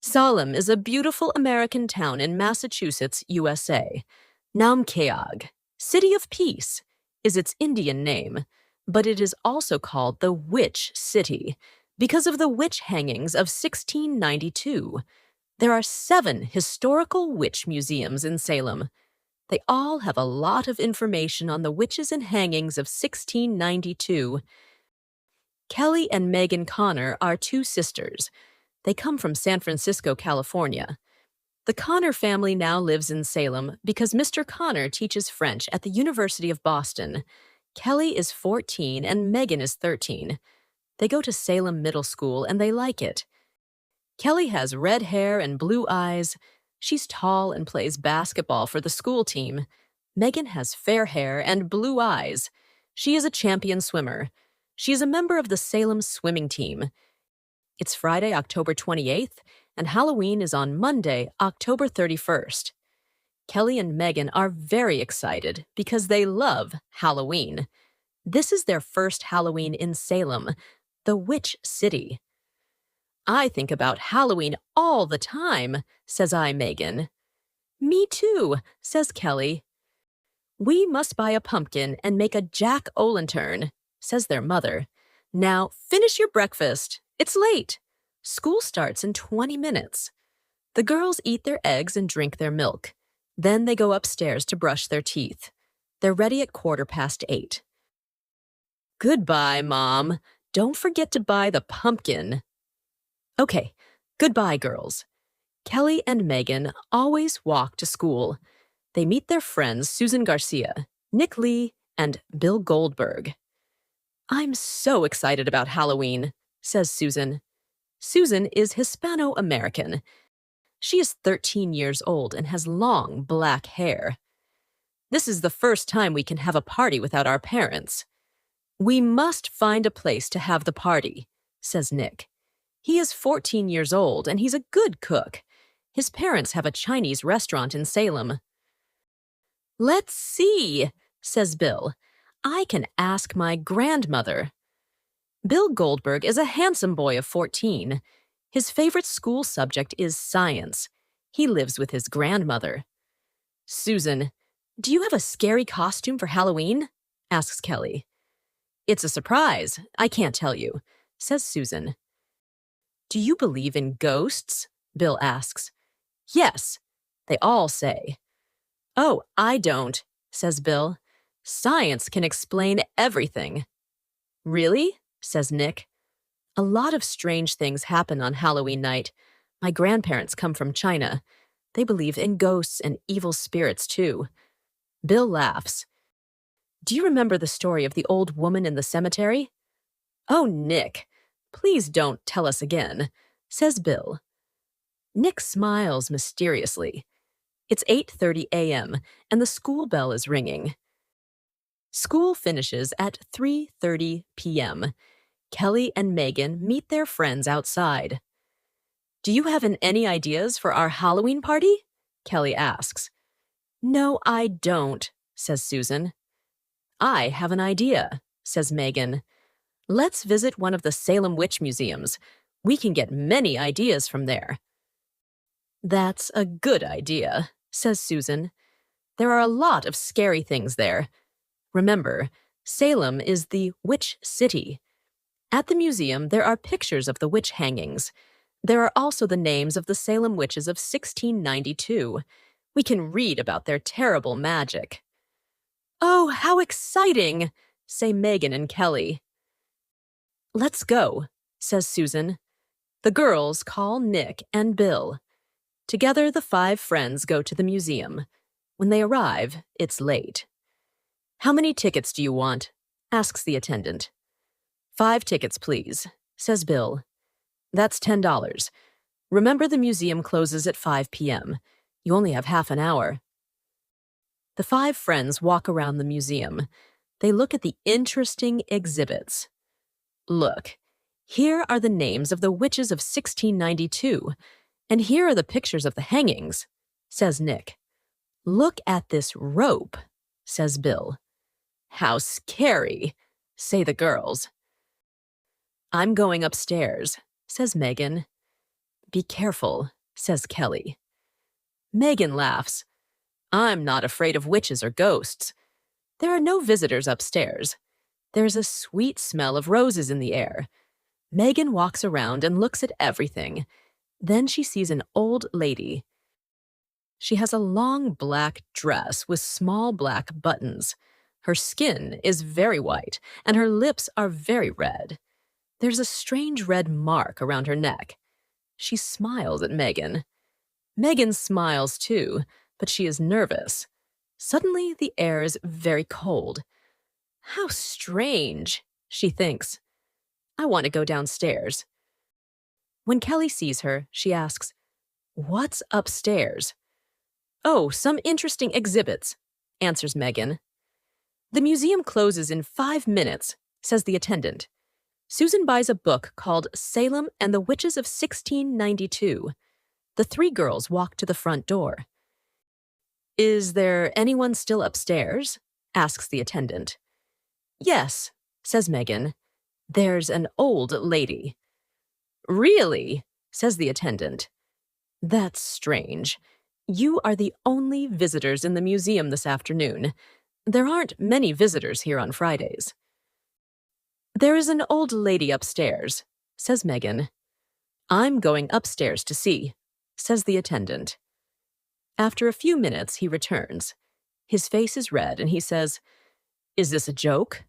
Salem is a beautiful American town in Massachusetts, USA. Namkeag, City of Peace, is its Indian name, but it is also called the Witch City because of the witch hangings of 1692. There are 7 historical witch museums in Salem. They all have a lot of information on the witches and hangings of 1692. Kelly and Megan Connor are 2 sisters. They come from San Francisco, California. The Connor family now lives in Salem because Mr. Connor teaches French at the University of Boston. Kelly is 14 and Megan is 13. They go to Salem Middle School and they like it. Kelly has red hair and blue eyes. She's tall and plays basketball for the school team. Megan has fair hair and blue eyes. She is a champion swimmer. She is a member of the Salem swimming team. It's Friday, October 28th, and Halloween is on Monday, October 31st. Kelly and Megan are very excited because they love Halloween. This is their first Halloween in Salem, the Witch City. I think about Halloween all the time, says Megan. Me too, says Kelly. We must buy a pumpkin and make a jack-o'-lantern, says their mother. Now finish your breakfast. It's late. School starts in 20 minutes. The girls eat their eggs and drink their milk. Then they go upstairs to brush their teeth. They're ready at 8:15. Goodbye, Mom. Don't forget to buy the pumpkin. Okay, goodbye, girls. Kelly and Megan always walk to school. They meet their friends Susan Garcia, Nick Lee, and Bill Goldberg. I'm so excited about Halloween, says Susan. Susan is Hispano-American. She is 13 years old and has long black hair. This is the first time we can have a party without our parents. We must find a place to have the party, says Nick. He is 14 years old and he's a good cook. His parents have a Chinese restaurant in Salem. Let's see, says Bill. I can ask my grandmother. Bill Goldberg is a handsome boy of 14. His favorite school subject is science. He lives with his grandmother. Susan, do you have a scary costume for Halloween? Asks Kelly. It's a surprise. I can't tell you, says Susan. Do you believe in ghosts? Bill asks. Yes, they all say. Oh, I don't, says Bill. Science can explain everything. Really? Says Nick. A lot of strange things happen on Halloween night. My grandparents come from China. They believe in ghosts and evil spirits, too. Bill laughs. Do you remember the story of the old woman in the cemetery? Oh, Nick, please don't tell us again, says Bill. Nick smiles mysteriously. It's 8:30 a.m., and the school bell is ringing. School finishes at 3:30 p.m. Kelly and Megan meet their friends outside. Do you have any ideas for our Halloween party? Kelly asks. No, I don't, says Susan. I have an idea, says Megan. Let's visit one of the Salem Witch Museums. We can get many ideas from there. That's a good idea, says Susan. There are a lot of scary things there. Remember, Salem is the Witch City. At the museum, there are pictures of the witch hangings. There are also the names of the Salem witches of 1692. We can read about their terrible magic. Oh, how exciting, say Megan and Kelly. Let's go, says Susan. The girls call Nick and Bill. Together, the 5 friends go to the museum. When they arrive, it's late. How many tickets do you want? Asks the attendant. 5 tickets, please, says Bill. That's $10. Remember, the museum closes at 5 p.m. You only have half an hour. The 5 friends walk around the museum. They look at the interesting exhibits. Look, here are the names of the witches of 1692, and here are the pictures of the hangings, says Nick. Look at this rope, says Bill. How scary, say the girls. I'm going upstairs, says Megan. Be careful, says Kelly. Megan laughs. I'm not afraid of witches or ghosts. There are no visitors upstairs. There's a sweet smell of roses in the air. Megan walks around and looks at everything. Then she sees an old lady. She has a long black dress with small black buttons. Her skin is very white, and her lips are very red. There's a strange red mark around her neck. She smiles at Megan. Megan smiles too, but she is nervous. Suddenly, the air is very cold. How strange, she thinks. I want to go downstairs. When Kelly sees her, she asks, "What's upstairs?" "Oh, some interesting exhibits," answers Megan. "The museum closes in 5 minutes," says the attendant. Susan buys a book called Salem and the Witches of 1692. The three girls walk to the front door. "Is there anyone still upstairs?" asks the attendant. "Yes," says Megan. "There's an old lady." "Really?" says the attendant. "That's strange. You are the only visitors in the museum this afternoon. There aren't many visitors here on Fridays." "There is an old lady upstairs," says Megan. "I'm going upstairs to see," says the attendant. After a few minutes, he returns. His face is red, and he says, "Is this a joke?"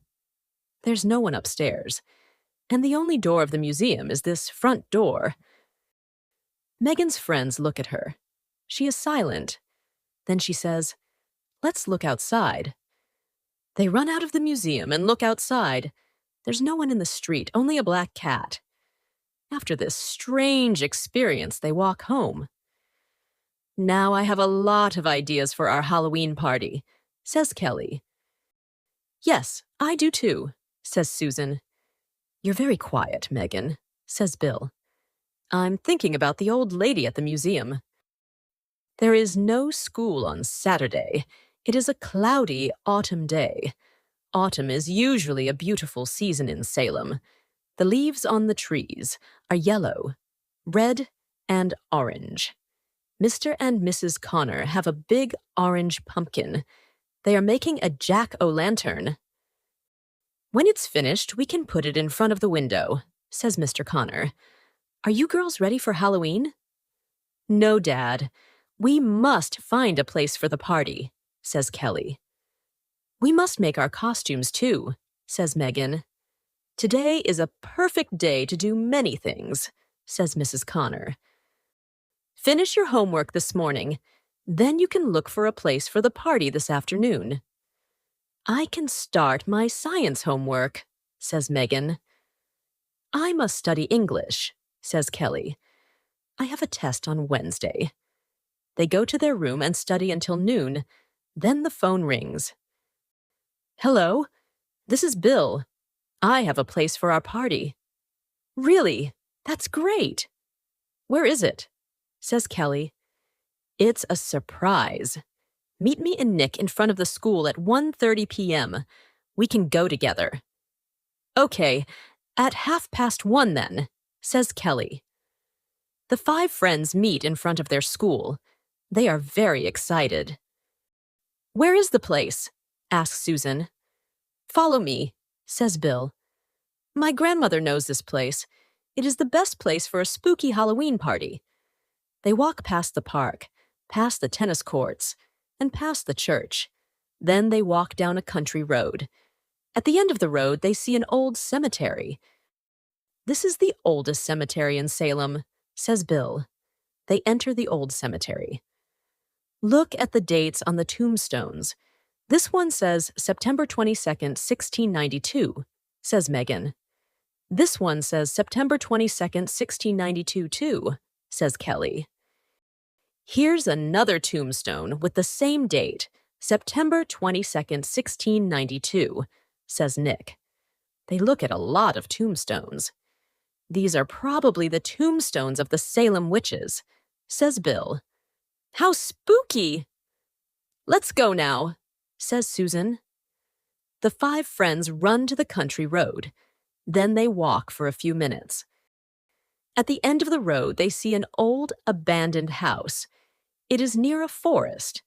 There's no one upstairs, and the only door of the museum is this front door. Megan's friends look at her. She is silent. Then she says, "Let's look outside." They run out of the museum and look outside. There's no one in the street, only a black cat. After this strange experience, they walk home. "Now I have a lot of ideas for our Halloween party," says Kelly. "Yes, I do too," says Susan. "You're very quiet, Megan," says Bill. "I'm thinking about the old lady at the museum." There is no school on Saturday. It is a cloudy autumn day. Autumn is usually a beautiful season in Salem. The leaves on the trees are yellow, red, and orange. Mr. and Mrs. Connor have a big orange pumpkin. They are making a jack-o'-lantern. "When it's finished, we can put it in front of the window," says Mr. Connor. "Are you girls ready for Halloween?" "No, Dad. We must find a place for the party," says Kelly. "We must make our costumes too," says Megan. "Today is a perfect day to do many things," says Mrs. Connor. "Finish your homework this morning. Then you can look for a place for the party this afternoon." "I can start my science homework," says Megan. "I must study English," says Kelly. "I have a test on Wednesday." They go to their room and study until noon. Then the phone rings. "Hello, this is Bill. I have a place for our party." "Really? That's great." "Where is it?" says Kelly. "It's a surprise. Meet me and Nick in front of the school at 1:30 p.m. We can go together." "Okay, at 1:30 then," says Kelly. The 5 friends meet in front of their school. They are very excited. "Where is the place?" asks Susan. "Follow me," says Bill. "My grandmother knows this place. It is the best place for a spooky Halloween party." They walk past the park, past the tennis courts, and past the church. Then they walk down a country road. At the end of the road, they see an old cemetery. "This is the oldest cemetery in Salem," says Bill. They enter the old cemetery. "Look at the dates on the tombstones. This one says September 22nd, 1692, says Megan. "This one says September 22nd, 1692 too, says Kelly. "Here's another tombstone with the same date, September 22nd, 1692, says Nick. They look at a lot of tombstones. "These are probably the tombstones of the Salem witches," says Bill. "How spooky!" "Let's go now," says Susan. The 5 friends run to the country road. Then they walk for a few minutes. At the end of the road, they see an old, abandoned house. It is near a forest.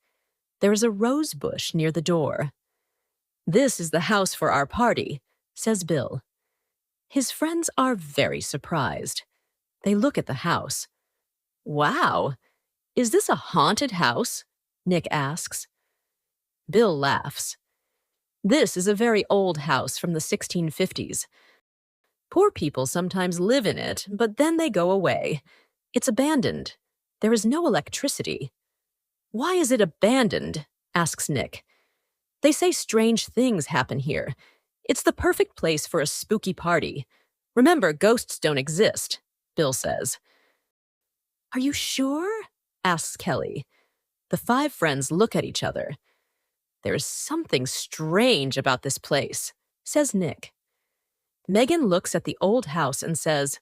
There is a rose bush near the door. "This is the house for our party," says Bill. His friends are very surprised. They look at the house. "Wow, is this a haunted house?" Nick asks. Bill laughs. "This is a very old house from the 1650s. Poor people sometimes live in it, but then they go away. It's abandoned. There is no electricity." "Why is it abandoned?" asks Nick. "They say strange things happen here. It's the perfect place for a spooky party. Remember, ghosts don't exist," Bill says. "Are you sure?" asks Kelly. The 5 friends look at each other. "There's something strange about this place," says Nick. Megan looks at the old house and says,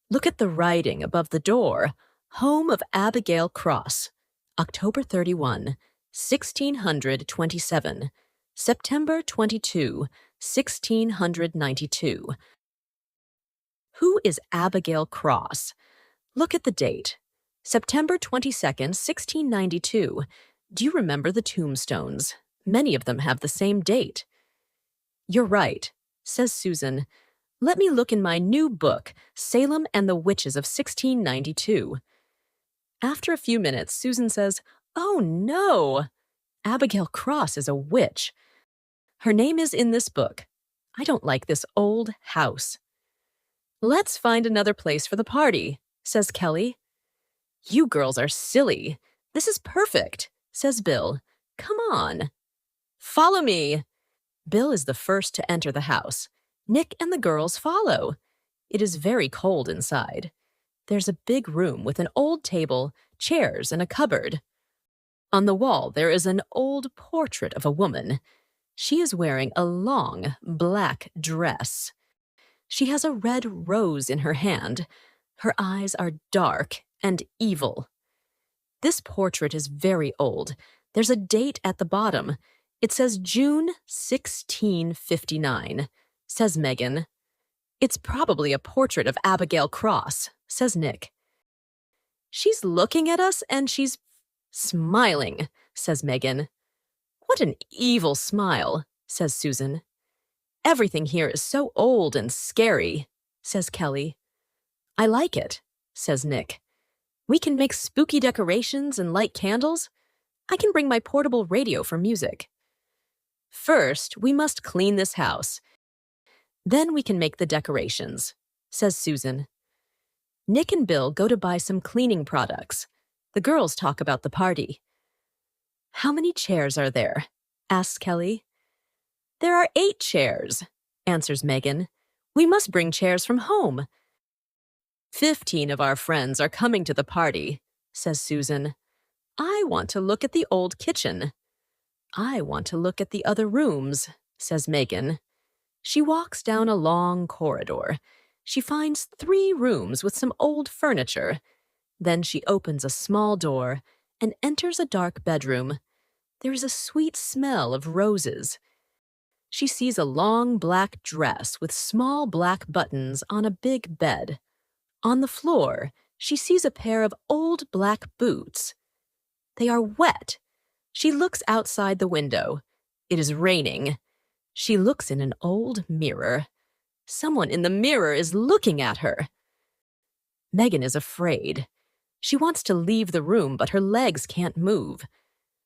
"Look at the writing above the door. Home of Abigail Cross. October 31, 1627. September 22, 1692. Who is Abigail Cross? Look at the date. September 22nd, 1692. Do you remember the tombstones? Many of them have the same date." "You're right," says Susan. "Let me look in my new book, Salem and the Witches of 1692. After a few minutes, Susan says, "Oh no! Abigail Cross is a witch. Her name is in this book. I don't like this old house." "Let's find another place for the party," says Kelly. "You girls are silly. This is perfect," says Bill. "Come on." "Follow me." Bill is the first to enter the house. Nick and the girls follow. It is very cold inside. There's a big room with an old table, chairs, and a cupboard. On the wall, there is an old portrait of a woman. She is wearing a long, black dress. She has a red rose in her hand. Her eyes are dark and evil. This portrait is very old. There's a date at the bottom. It says June 1659, says Megan. "It's probably a portrait of Abigail Cross," says Nick. "She's looking at us and she's smiling," says Megan. "What an evil smile," says Susan. "Everything here is so old and scary," says Kelly. "I like it," says Nick. "We can make spooky decorations and light candles. I can bring my portable radio for music." "First, we must clean this house. Then we can make the decorations," says Susan. Nick and Bill go to buy some cleaning products. The girls talk about the party. "How many chairs are there?" asks Kelly. "There are 8 chairs," answers Megan. "We must bring chairs from home." 15 of our friends are coming to the party," says Susan. "I want to look at the old kitchen." "I want to look at the other rooms," says Megan. She walks down a long corridor. She finds 3 rooms with some old furniture. Then she opens a small door and enters a dark bedroom. There is a sweet smell of roses. She sees a long black dress with small black buttons on a big bed. On the floor, she sees a pair of old black boots. They are wet. She looks outside the window. It is raining. She looks in an old mirror. Someone in the mirror is looking at her. Megan is afraid. She wants to leave the room, but her legs can't move.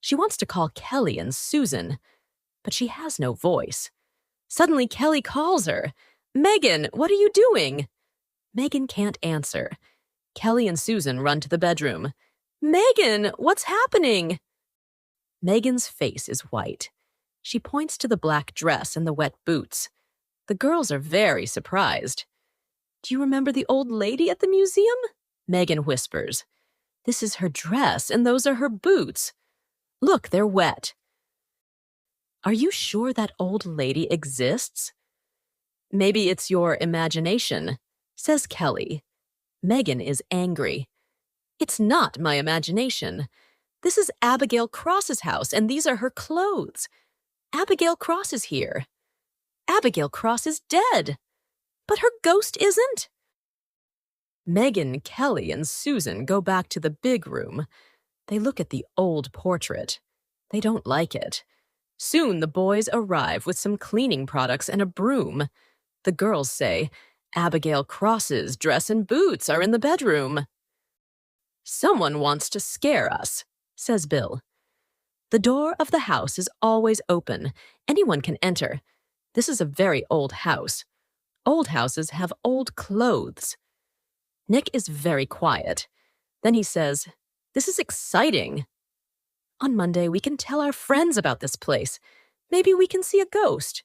She wants to call Kelly and Susan, but she has no voice. Suddenly, Kelly calls her. "Megan, what are you doing?" Megan can't answer. Kelly and Susan run to the bedroom. "Megan, what's happening?" Megan's face is white. She points to the black dress and the wet boots. The girls are very surprised. "Do you remember the old lady at the museum?" Megan whispers. "This is her dress, and those are her boots. Look, they're wet." "Are you sure that old lady exists?" "Maybe it's your imagination," says Kelly. Megan is angry. "It's not my imagination. This is Abigail Cross's house, and these are her clothes. Abigail Cross is here. Abigail Cross is dead. But her ghost isn't." Megan, Kelly, and Susan go back to the big room. They look at the old portrait. They don't like it. Soon the boys arrive with some cleaning products and a broom. The girls say, Abigail Cross's dress and boots are in the bedroom. Someone wants to scare us, says Bill. The door of the house is always open. Anyone can enter. This is a very old house. Old houses have old clothes. Nick is very quiet. Then he says, This is exciting. On Monday, we can tell our friends about this place. Maybe we can see a ghost.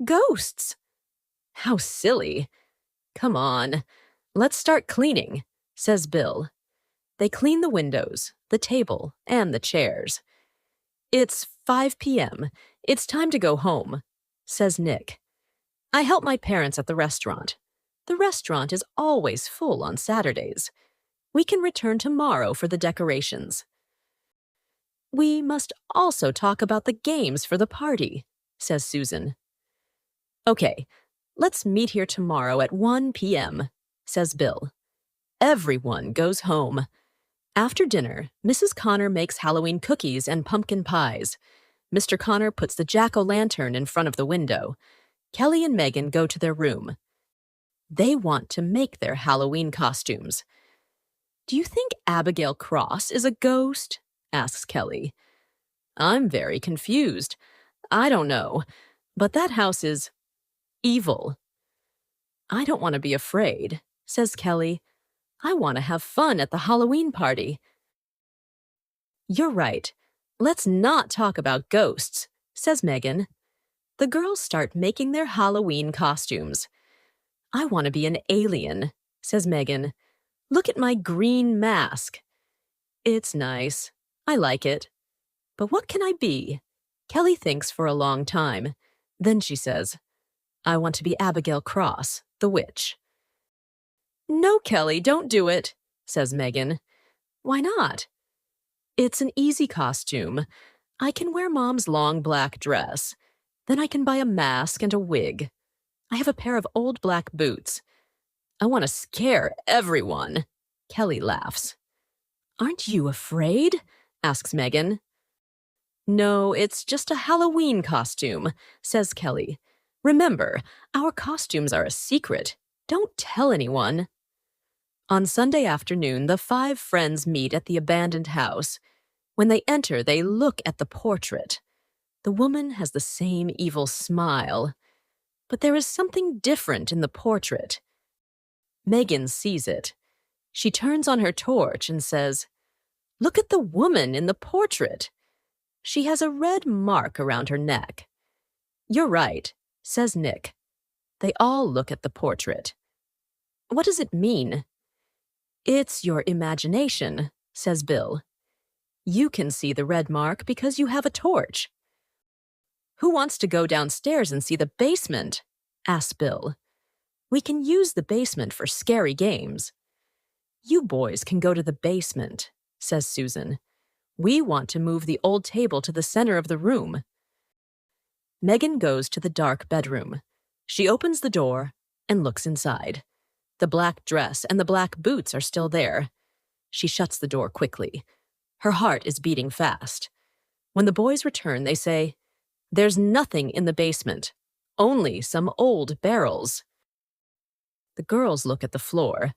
Ghosts? How silly. Come on, let's start cleaning, says Bill. They clean the windows, the table, and the chairs. It's 5 p.m. It's time to go home, says Nick. I help my parents at the restaurant. The restaurant is always full on Saturdays. We can return tomorrow for the decorations. We must also talk about the games for the party, says Susan. Okay, let's meet here tomorrow at 1 p.m., says Bill. Everyone goes home. After dinner, Mrs. Connor makes Halloween cookies and pumpkin pies. Mr. Connor puts the jack-o'-lantern in front of the window. Kelly and Megan go to their room. They want to make their Halloween costumes. Do you think Abigail Cross is a ghost? Asks Kelly. I'm very confused. I don't know, but that house is evil. I don't want to be afraid, says Kelly. I want to have fun at the Halloween party. You're right. Let's not talk about ghosts, says Megan. The girls start making their Halloween costumes. I want to be an alien, says Megan. Look at my green mask. It's nice. I like it. But what can I be? Kelly thinks for a long time. Then she says, I want to be Abigail Cross, the witch. No, Kelly, don't do it, says Megan. Why not? It's an easy costume. I can wear Mom's long black dress. Then I can buy a mask and a wig. I have a pair of old black boots. I want to scare everyone. Kelly laughs. Aren't you afraid? Asks Megan. No, it's just a Halloween costume, says Kelly. Remember, our costumes are a secret. Don't tell anyone. On Sunday afternoon, the 5 friends meet at the abandoned house. When they enter, they look at the portrait. The woman has the same evil smile. But there is something different in the portrait. Megan sees it. She turns on her torch and says, Look at the woman in the portrait. She has a red mark around her neck. You're right, says Nick. They all look at the portrait. What does it mean? It's your imagination, says Bill. You can see the red mark because you have a torch. Who wants to go downstairs and see the basement? Asks Bill. We can use the basement for scary games. You boys can go to the basement, says Susan. We want to move the old table to the center of the room. Megan goes to the dark bedroom. She opens the door and looks inside. The black dress and the black boots are still there. She shuts the door quickly. Her heart is beating fast. When the boys return, they say, There's nothing in the basement, only some old barrels. The girls look at the floor.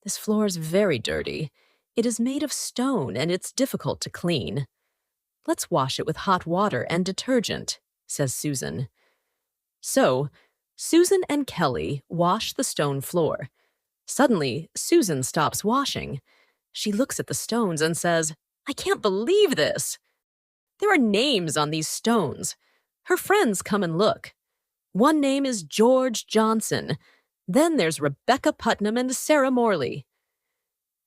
This floor is very dirty. It is made of stone and it's difficult to clean. Let's wash it with hot water and detergent, says Susan. So, Susan and Kelly wash the stone floor. Suddenly, Susan stops washing. She looks at the stones and says, I can't believe this. There are names on these stones. Her friends come and look. One name is George Johnson. Then there's Rebecca Putnam and Sarah Morley.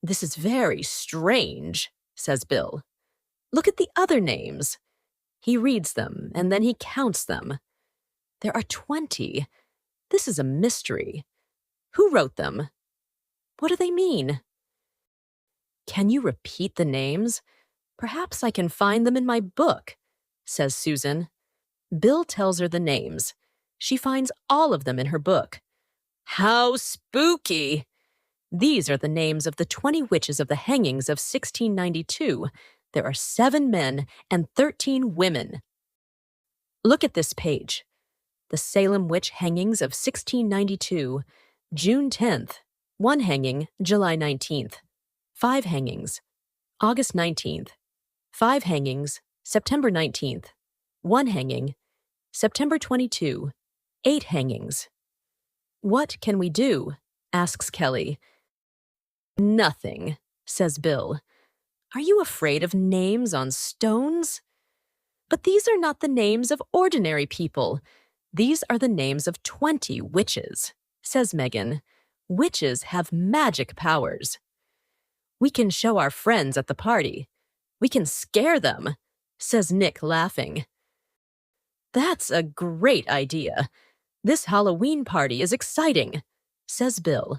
This is very strange, says Bill. Look at the other names. He reads them and then he counts them. There are 20. This is a mystery. Who wrote them? What do they mean? Can you repeat the names? Perhaps I can find them in my book, says Susan. Bill tells her the names. She finds all of them in her book. How spooky! These are the names of the 20 witches of the hangings of 1692. There are 7 men and 13 women. Look at this page. The Salem Witch Hangings of 1692, June 10th. 1 hanging, July 19th. 5 hangings, August 19th. 5 hangings, September 19th. 1 hanging, September 22. 8 hangings. What can we do? Asks Kelly. Nothing, says Bill. Are you afraid of names on stones? But these are not the names of ordinary people. These are the names of 20 witches, says Megan. Witches have magic powers. We can show our friends at the party. We can scare them, says Nick, laughing. That's a great idea. This Halloween party is exciting, says Bill.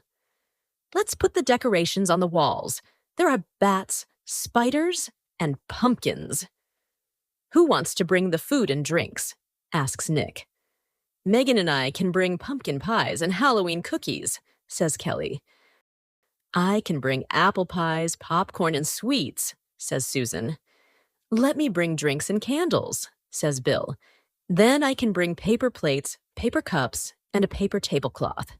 Let's put the decorations on the walls. There are bats, spiders, and pumpkins. Who wants to bring the food and drinks? Asks Nick. Megan and I can bring pumpkin pies and Halloween cookies, says Kelly. I can bring apple pies, popcorn, and sweets, says Susan. Let me bring drinks and candles, says Bill. Then I can bring paper plates, paper cups, and a paper tablecloth.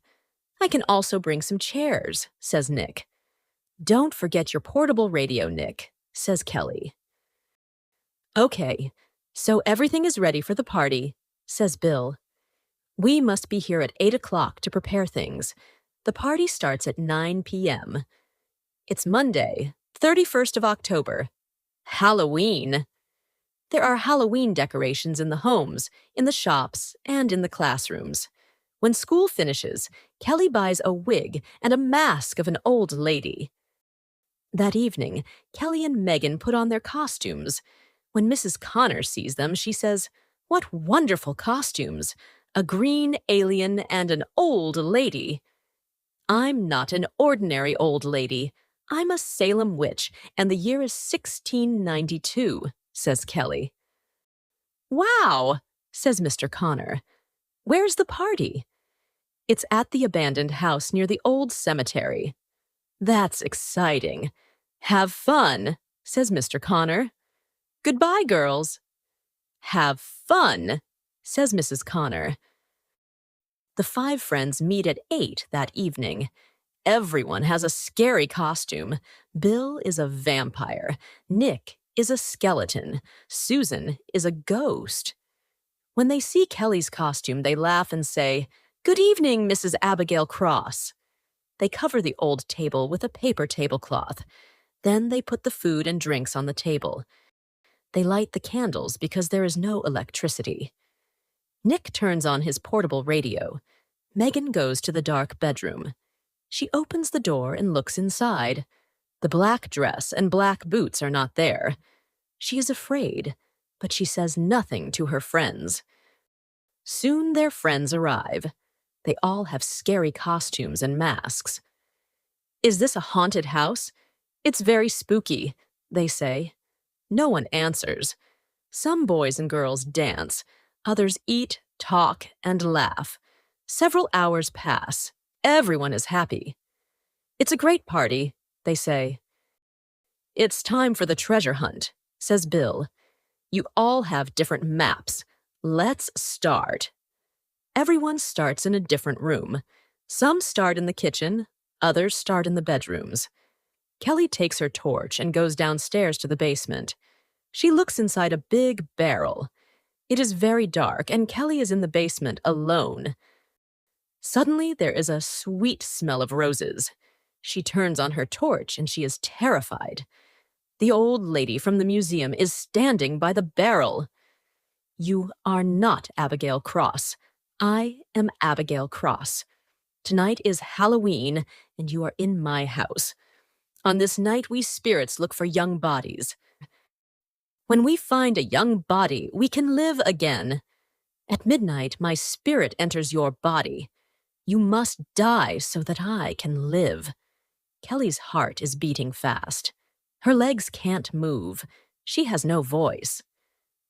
I can also bring some chairs, says Nick. Don't forget your portable radio, Nick, says Kelly. Okay, so everything is ready for the party, says Bill. We must be here at 8 o'clock to prepare things. The party starts at 9 p.m. It's Monday, 31st of October. Halloween. There are Halloween decorations in the homes, in the shops, and in the classrooms. When school finishes, Kelly buys a wig and a mask of an old lady. That evening, Kelly and Megan put on their costumes. When Mrs. Connor sees them, she says, "What wonderful costumes! A green alien and an old lady." I'm not an ordinary old lady. I'm a Salem witch, and the year is 1692, says Kelly. Wow, says Mr. Connor. Where's the party? It's at the abandoned house near the old cemetery. That's exciting. Have fun, says Mr. Connor. Goodbye, girls. Have fun, says Mrs. Connor. The 5 friends meet at 8 that evening. Everyone has a scary costume. Bill is a vampire. Nick is a skeleton. Susan is a ghost. When they see Kelly's costume, they laugh and say, "Good evening, Mrs. Abigail Cross." They cover the old table with a paper tablecloth. Then they put the food and drinks on the table. They light the candles because there is no electricity. Nick turns on his portable radio. Megan goes to the dark bedroom. She opens the door and looks inside. The black dress and black boots are not there. She is afraid, but she says nothing to her friends. Soon their friends arrive. They all have scary costumes and masks. "Is this a haunted house? It's very spooky," they say. No one answers. Some boys and girls dance. Others eat, talk, and laugh. Several hours pass. Everyone is happy. "It's a great party," they say. "It's time for the treasure hunt," says Bill. "You all have different maps. Let's start." Everyone starts in a different room. Some start in the kitchen, others start in the bedrooms. Kelly takes her torch and goes downstairs to the basement. She looks inside a big barrel. It is very dark, and Kelly is in the basement alone. Suddenly, there is a sweet smell of roses. She turns on her torch, and she is terrified. The old lady from the museum is standing by the barrel. "You are not Abigail Cross. I am Abigail Cross. Tonight is Halloween, and you are in my house. On this night, we spirits look for young bodies. When we find a young body, we can live again. At midnight, my spirit enters your body. You must die so that I can live." Kelly's heart is beating fast. Her legs can't move. She has no voice.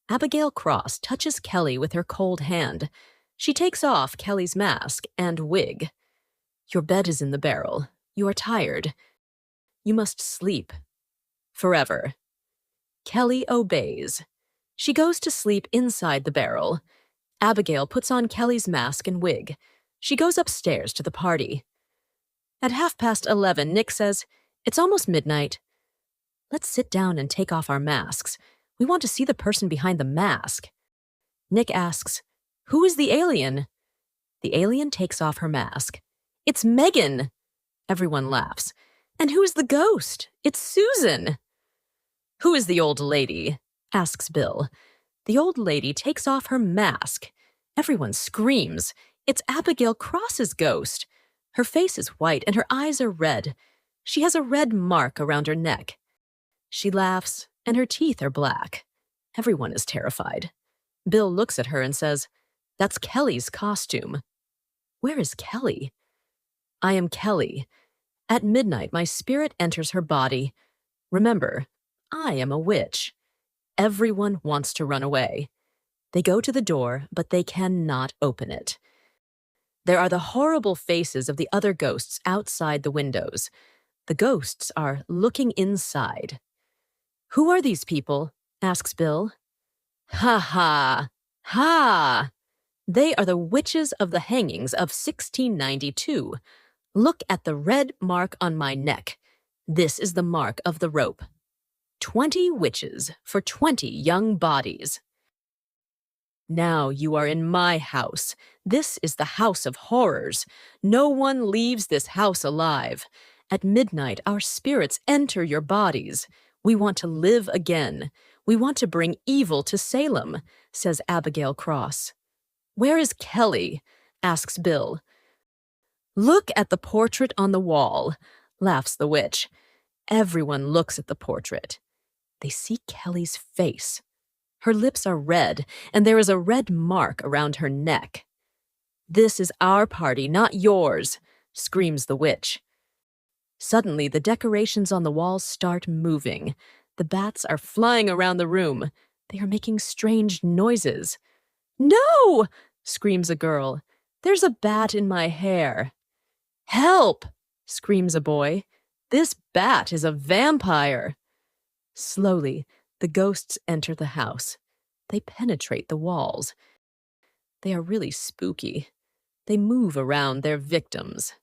Abigail Cross touches Kelly with her cold hand. She takes off Kelly's mask and wig. "Your bed is in the barrel. You are tired. You must sleep. Forever. Kelly obeys. She goes to sleep inside the barrel. Abigail puts on Kelly's mask and wig. She goes upstairs to the party. At 11:30, Nick says, "It's almost midnight. Let's sit down and take off our masks. We want to see the person behind the mask." Nick asks, "Who is the alien?" The alien takes off her mask. "It's Megan!" Everyone laughs. "And who is the ghost? It's Susan!" "Who is the old lady?" asks Bill. The old lady takes off her mask. Everyone screams. It's Abigail Cross's ghost. Her face is white and her eyes are red. She has a red mark around her neck. She laughs, and her teeth are black. Everyone is terrified. Bill looks at her and says, "That's Kelly's costume." "Where is Kelly?" "I am Kelly. At midnight, my spirit enters her body. Remember, I am a witch." Everyone wants to run away. They go to the door, but they cannot open it. There are the horrible faces of the other ghosts outside the windows. The ghosts are looking inside. "Who are these people?" asks Bill. "Ha ha! Ha! They are the witches of the hangings of 1692. Look at the red mark on my neck. This is the mark of the rope. 20 witches for 20 young bodies. Now you are in my house. This is the house of horrors. No one leaves this house alive. At midnight, our spirits enter your bodies. We want to live again. We want to bring evil to Salem," says Abigail Cross. "Where is Kelly?" asks Bill. "Look at the portrait on the wall," laughs the witch. Everyone looks at the portrait. They see Kelly's face. Her lips are red, and there is a red mark around her neck. "This is our party, not yours," screams the witch. Suddenly, the decorations on the walls start moving. The bats are flying around the room. They are making strange noises. "No!" screams a girl. "There's a bat in my hair." "Help!" screams a boy. "This bat is a vampire." Slowly, the ghosts enter the house. They penetrate the walls. They are really spooky. They move around their victims.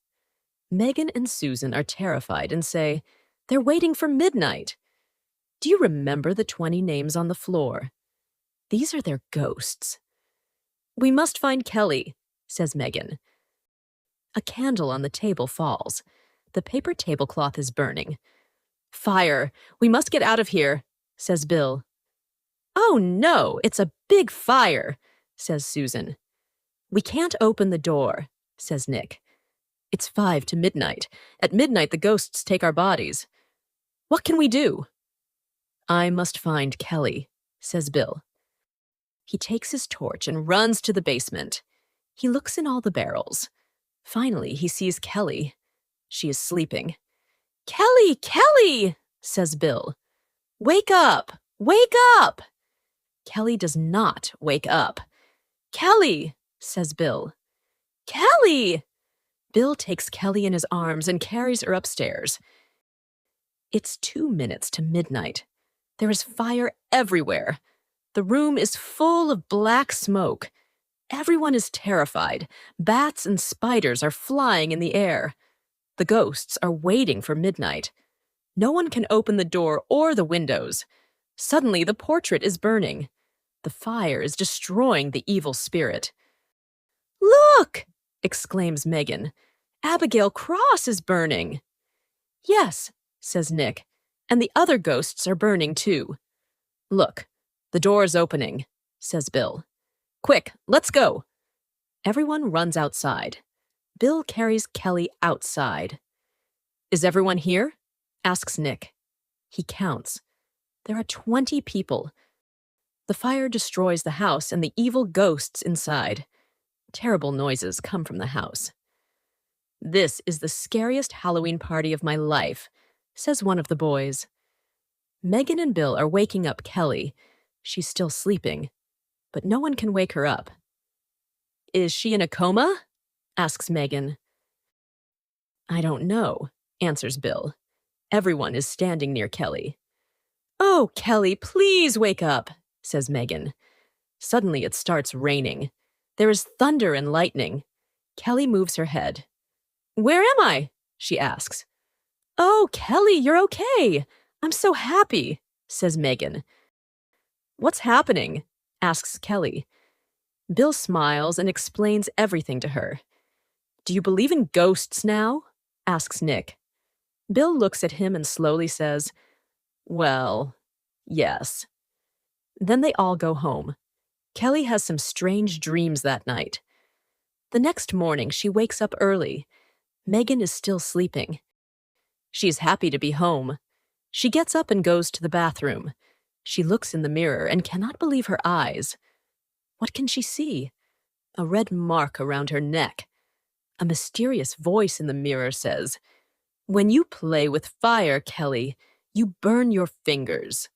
Megan and Susan are terrified and say, "They're waiting for midnight." Do you remember the 20 names on the floor? These are their ghosts. "We must find Kelly," says Megan. A candle on the table falls. The paper tablecloth is burning. "Fire! We must get out of here," says Bill. "Oh no, it's a big fire," says Susan. "We can't open the door," says Nick. "It's 5 to midnight. At midnight, the ghosts take our bodies. What can we do?" "I must find Kelly," says Bill. He takes his torch and runs to the basement. He looks in all the barrels. Finally, he sees Kelly. She is sleeping. "Kelly, Kelly," says Bill. "Wake up! Wake up!" Kelly does not wake up. "Kelly," says Bill. "Kelly!" Bill takes Kelly in his arms and carries her upstairs. It's 2 minutes to midnight. There is fire everywhere. The room is full of black smoke. Everyone is terrified. Bats and spiders are flying in the air. The ghosts are waiting for midnight. No one can open the door or the windows. Suddenly, the portrait is burning. The fire is destroying the evil spirit. "Look!" exclaims Megan. "Abigail Cross is burning." "Yes," says Nick, "and the other ghosts are burning too." "Look, the door is opening," says Bill. "Quick, let's go." Everyone runs outside. Bill carries Kelly outside. "Is everyone here?" asks Nick. He counts. There are 20 people. The fire destroys the house and the evil ghosts inside. Terrible noises come from the house. "This is the scariest Halloween party of my life," says one of the boys. Megan and Bill are waking up Kelly. She's still sleeping, but no one can wake her up. "Is she in a coma?" asks Megan. "I don't know," answers Bill. Everyone is standing near Kelly. "Oh, Kelly, please wake up," says Megan. Suddenly it starts raining. There is thunder and lightning. Kelly moves her head. "Where am I?" she asks. "Oh, Kelly, you're okay. I'm so happy," says Megan. "What's happening?" asks Kelly. Bill smiles and explains everything to her. "Do you believe in ghosts now?" asks Nick. Bill looks at him and slowly says, "Well, yes." Then they all go home. Kelly has some strange dreams that night. The next morning, she wakes up early. Megan is still sleeping. She's happy to be home. She gets up and goes to the bathroom. She looks in the mirror and cannot believe her eyes. What can she see? A red mark around her neck. A mysterious voice in the mirror says, "When you play with fire, Kelly, you burn your fingers."